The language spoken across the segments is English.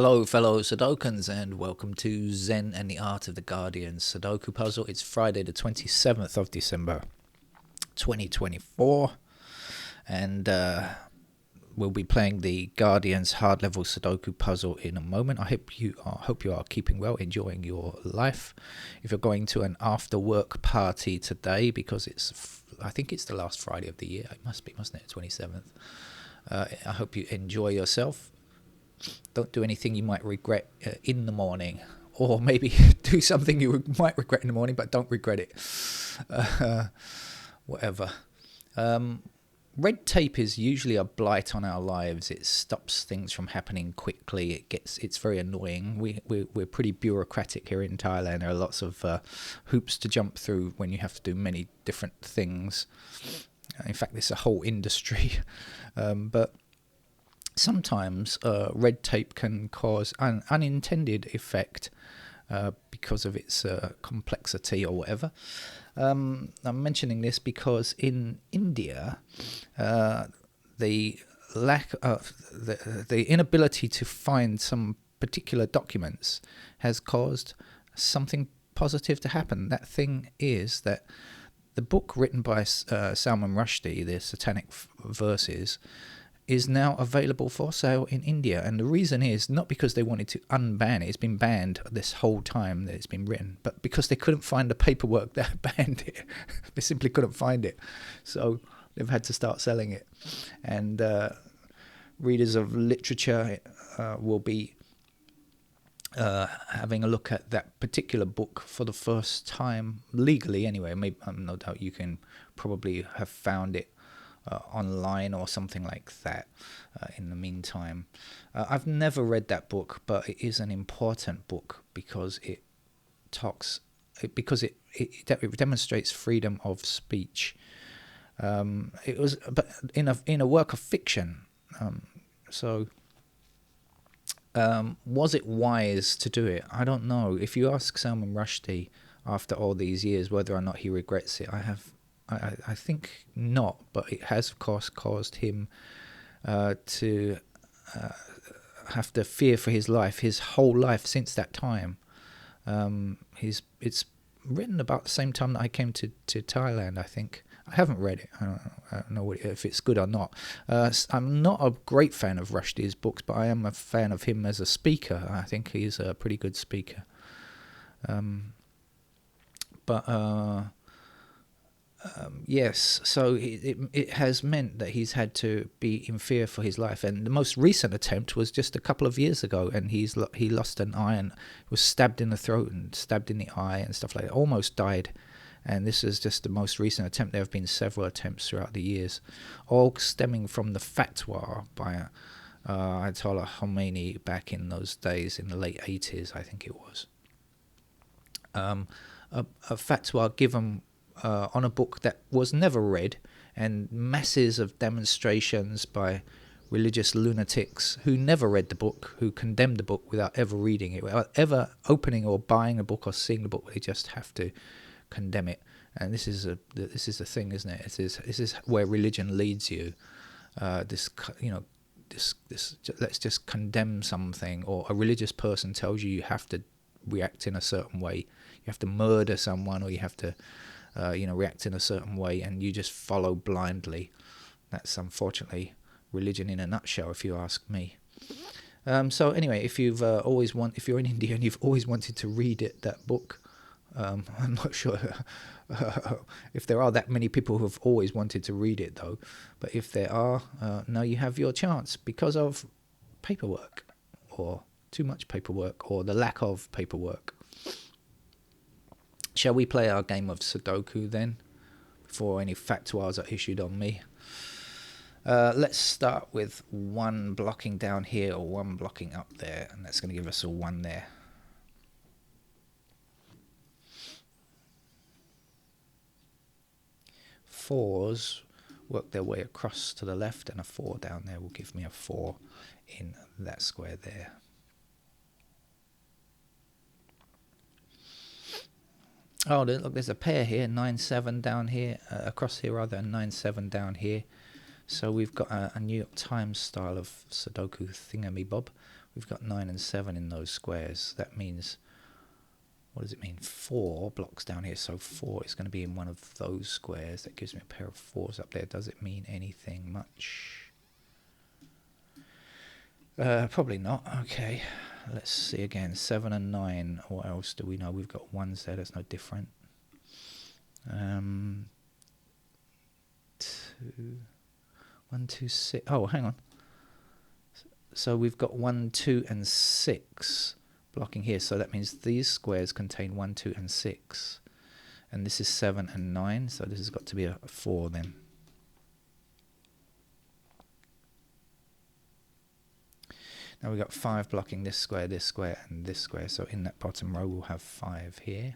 Hello, fellow Sudokans, and welcome to Zen and the Art of the Guardian Sudoku Puzzle. It's Friday, the 27th of December, 2024, and we'll be playing the Guardian's hard level Sudoku puzzle in a moment. I hope you are keeping well, enjoying your life. If you're going to an after work party today, because I think it's the last Friday of the year. It must be, mustn't it? 27th. I hope you enjoy yourself. Don't do anything you might regret in the morning, or maybe do something you might regret in the morning, but don't regret it. Whatever. Red tape is usually a blight on our lives. It stops things from happening quickly. It's very annoying. We're pretty bureaucratic here in Thailand. There are lots of hoops to jump through when you have to do many different things. In fact, it's a whole industry. But sometimes red tape can cause an unintended effect because of its complexity or whatever. I'm mentioning this because in India, the lack of the inability to find some particular documents has caused something positive to happen. That thing is that the book written by Salman Rushdie, the Satanic Verses, is now available for sale in India. And the reason is not because they wanted to unban it. It's been banned this whole time that it's been written, but because they couldn't find the paperwork that banned it. They simply couldn't find it. So they've had to start selling it. And readers of literature will be having a look at that particular book for the first time, legally anyway. Maybe, no doubt you can probably have found it online or something like that in the meantime. I've never read that book, but it is an important book because it demonstrates freedom of speech. It was, but in a work of fiction. Was it wise to do it? I don't know. If you ask Salman Rushdie after all these years whether or not he regrets it, I think not, but it has of course caused him to have to fear for his life, his whole life since that time. It's written about the same time that I came to Thailand, I think. I haven't read it. I don't know if it's good or not. I'm not a great fan of Rushdie's books, but I am a fan of him as a speaker. I think he's a pretty good speaker. Yes, so it has meant that he's had to be in fear for his life, and the most recent attempt was just a couple of years ago, and he lost an eye and was stabbed in the throat and stabbed in the eye and stuff like that, almost died. And this is just the most recent attempt. There have been several attempts throughout the years, all stemming from the fatwa by Ayatollah Khomeini back in those days, in the late 80s, I think it was. A fatwa given on a book that was never read, and masses of demonstrations by religious lunatics who never read the book, who condemned the book without ever reading it, without ever opening or buying a book or seeing the book. They just have to condemn it. And this is the thing, isn't it? This is where religion leads you. This let's just condemn something, or a religious person tells you have to react in a certain way. You have to murder someone, or you have to react in a certain way, and you just follow blindly. That's unfortunately religion in a nutshell, if you ask me. So anyway, if you're in India and you've always wanted to read that book, I'm not sure if there are that many people who have always wanted to read it, though. But if there are, now you have your chance because of paperwork, or too much paperwork, or the lack of paperwork. Shall we play our game of Sudoku then, before any fatwas are issued on me? Let's start with one blocking down here or one blocking up there, and that's going to give us a 1 there. Fours work their way across to the left, and a 4 down there will give me a 4 in that square there. Oh, look, there's a pair here, 9-7 down here, across here rather, and 9-7 down here. So we've got a New York Times style of Sudoku thingamy-bob. we've got 9 and 7 in those squares. That means, what does it mean? 4 blocks down here, so 4 is going to be in one of those squares. That gives me a pair of 4s up there. Does it mean anything much? Probably not. Okay, let's see again. 7 and 9. What else do we know? We've got 1s there. That's no different. 2, 1, 2, 6. Oh, hang on. So we've got 1, 2, and 6 blocking here. So that means these squares contain 1, 2, and 6. And this is 7 and 9. So this has got to be a 4 then. Now we've got 5 blocking this square, and this square. So in that bottom row, we'll have 5 here.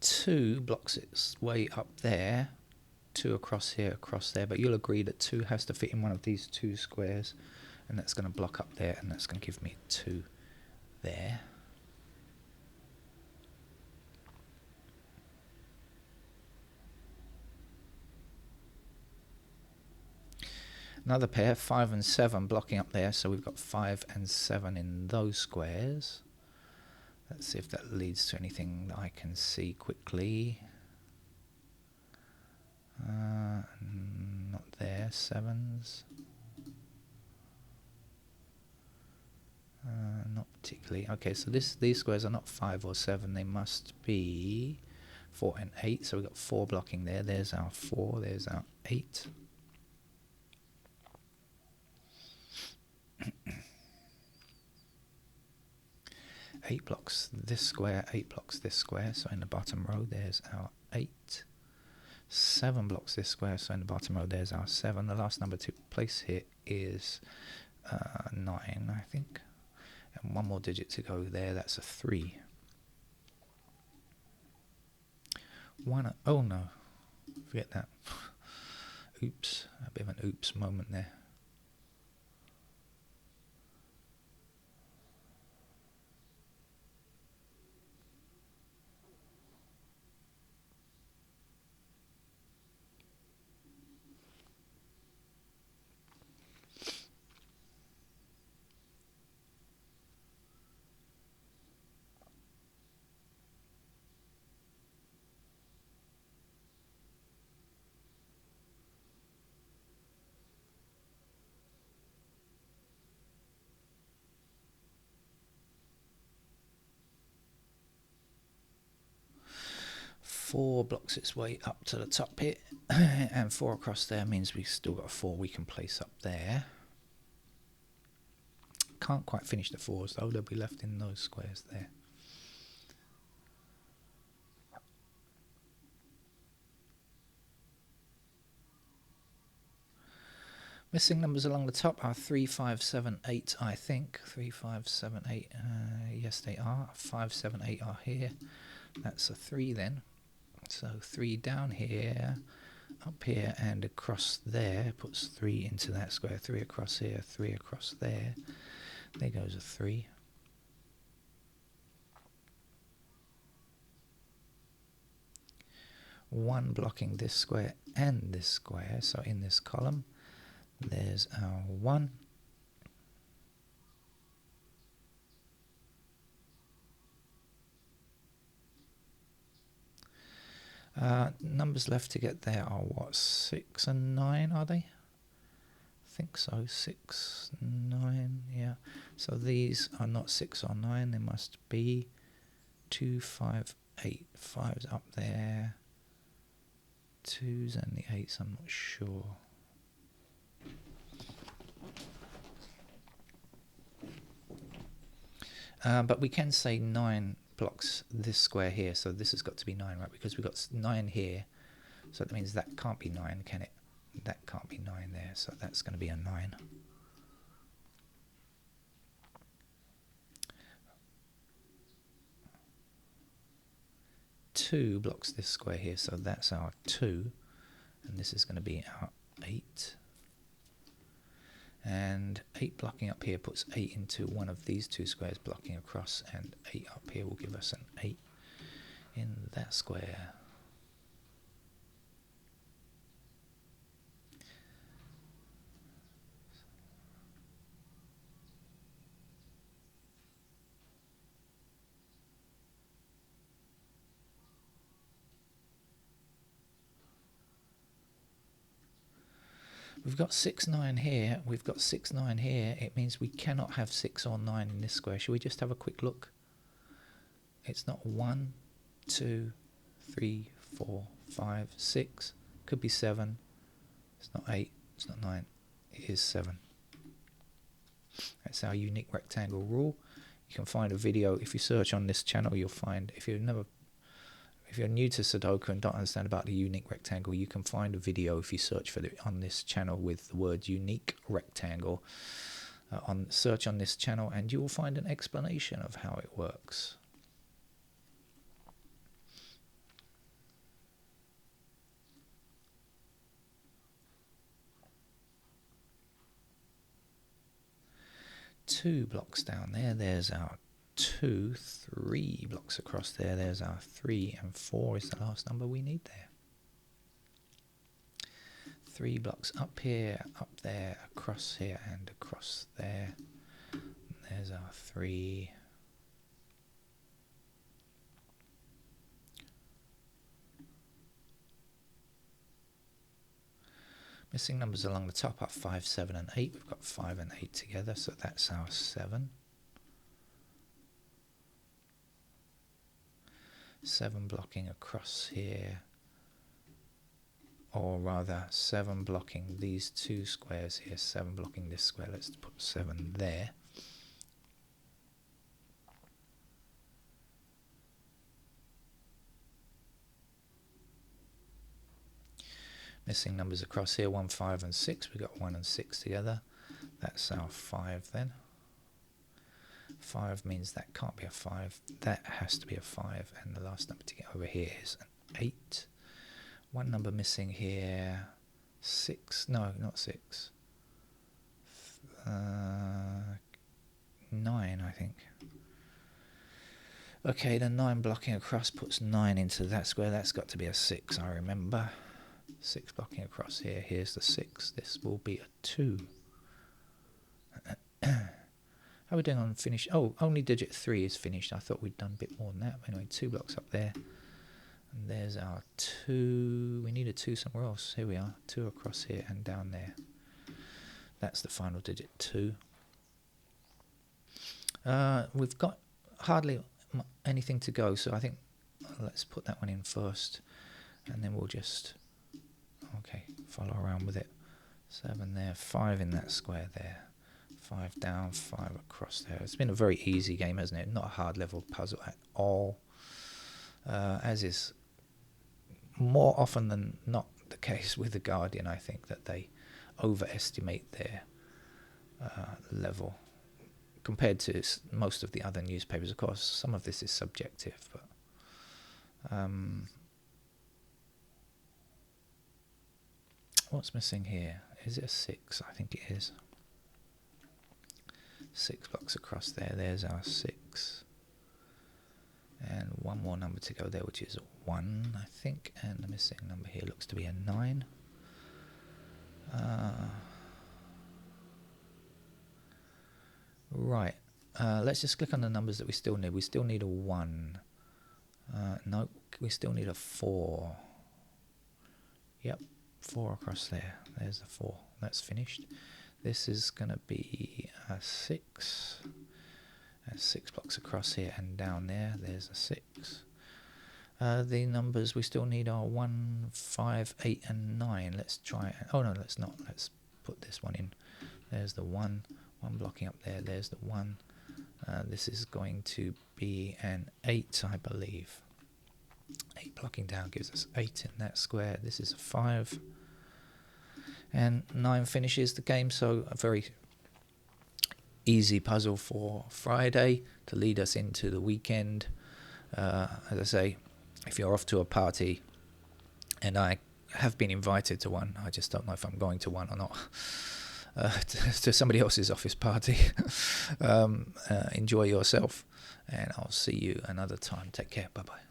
Two blocks its way up there, 2 across here, across there, but you'll agree that 2 has to fit in one of these 2 squares, and that's going to block up there, and that's going to give me 2 there. Another pair, 5 and 7 blocking up there, so we've got 5 and 7 in those squares. Let's see if that leads to anything that I can see quickly. Not there, 7s. Not particularly. Okay, so these squares are not 5 or 7. They must be 4 and 8. So we've got 4 blocking there. There's our 4. There's our 8. Eight blocks this square, 8 blocks this square, so in the bottom row there's our 8. 7 blocks this square, so in the bottom row there's our 7. The last number to place here is 9, I think. And one more digit to go there, that's a 3. Oh no, forget that. Oops, a bit of an oops moment there. Four blocks its way up to the top here, and 4 across there means we've still got a 4 we can place up there. Can't quite finish the 4s though, they'll be left in those squares there. Missing numbers along the top are 3, 5, 7, 8, I think. 3, 5, 7, 8, yes they are. 5, 7, 8 are here. That's a 3 then. So 3 down here, up here and across there, puts 3 into that square. 3 across here, 3 across there. There goes a 3. One blocking this square and this square, so in this column there's our 1. Numbers left to get there are what, 6 and 9, are they? I think so, 6, 9, yeah. So these are not 6 or 9, they must be 2, 5, 8. 5's up there. 2's and the 8's, I'm not sure. But we can say 9 blocks this square here, so this has got to be 9, right? Because we've got 9 here, so that means that can't be 9, can it? that can't be 9 there, so that's going to be a 9. Two blocks this square here, so that's our 2, and this is going to be our 8. And 8 blocking up here puts 8 into one of these two squares blocking across, and 8 up here will give us an 8 in that square. We've got 6, 9 here, we've got 6, 9 here. It means we cannot have 6 or 9 in this square. Should we just have a quick look? It's not 1, 2, 3, 4, 5, 6. Could be 7. It's not 8, it's not 9. It is 7. That's our unique rectangle rule. You can find a video. If you search on this channel, you'll find, if you're new to Sudoku and don't understand about the unique rectangle, you can find a video if you search for it on this channel with the word unique rectangle. Search on this channel and you will find an explanation of how it works. Two blocks down there, there's our 2. 3 blocks across there, there's our 3, and 4 is the last number we need there. 3 blocks up here, up there, across here, and across there. There's our 3. Missing numbers along the top are 5, 7, and 8. We've got 5 and 8 together, so that's our 7. 7 blocking across here, or rather 7 blocking these two squares here, 7 blocking this square. Let's put 7 there. Missing numbers across here, 1, 5, and 6. We've got 1 and 6 together. That's our 5 then. 5 means that can't be a 5. That has to be a 5. And the last number to get over here is an 8. One number missing here. 6. No, not 6. 9, I think. Okay, the 9 blocking across puts 9 into that square. That's got to be a 6, I remember. 6 blocking across here. Here's the 6. This will be a 2. How are we doing on finish? Oh, only digit 3 is finished. I thought we'd done a bit more than that. Anyway, 2 blocks up there. And there's our 2. We need a 2 somewhere else. Here we are. 2 across here and down there. That's the final digit, 2. We've got hardly anything to go, so I think let's put that one in first. And then we'll just, okay, follow around with it. 7 there, 5 in that square there. 5 down, 5 across there. It's been a very easy game, hasn't it? Not a hard level puzzle at all. As is more often than not the case with The Guardian, I think that they overestimate their level compared to most of the other newspapers. Of course, some of this is subjective, but what's missing here? Is it a 6? I think it is. 6 blocks across there. There's our 6. And one more number to go there, which is 1, I think. And the missing number here looks to be a 9. Right. Let's just click on the numbers that we still need. We still need a 1. No, we still need a 4. Yep, 4 across there. There's the 4. That's finished. This is going to be a 6. And 6 blocks across here and down there. There's a 6. The numbers we still need are 1, 5, 8, and 9. Let's try it. Oh no, let's not. Let's put this one in. There's the 1. 1 blocking up there. There's the 1. This is going to be an 8, I believe. 8 blocking down gives us 8 in that square. This is a 5. and 9 finishes the game. So a very easy puzzle for Friday to lead us into the weekend. As I say, if you're off to a party, and I have been invited to one, I just don't know if I'm going to one or not, to somebody else's office party, enjoy yourself, and I'll see you another time. Take care. Bye bye.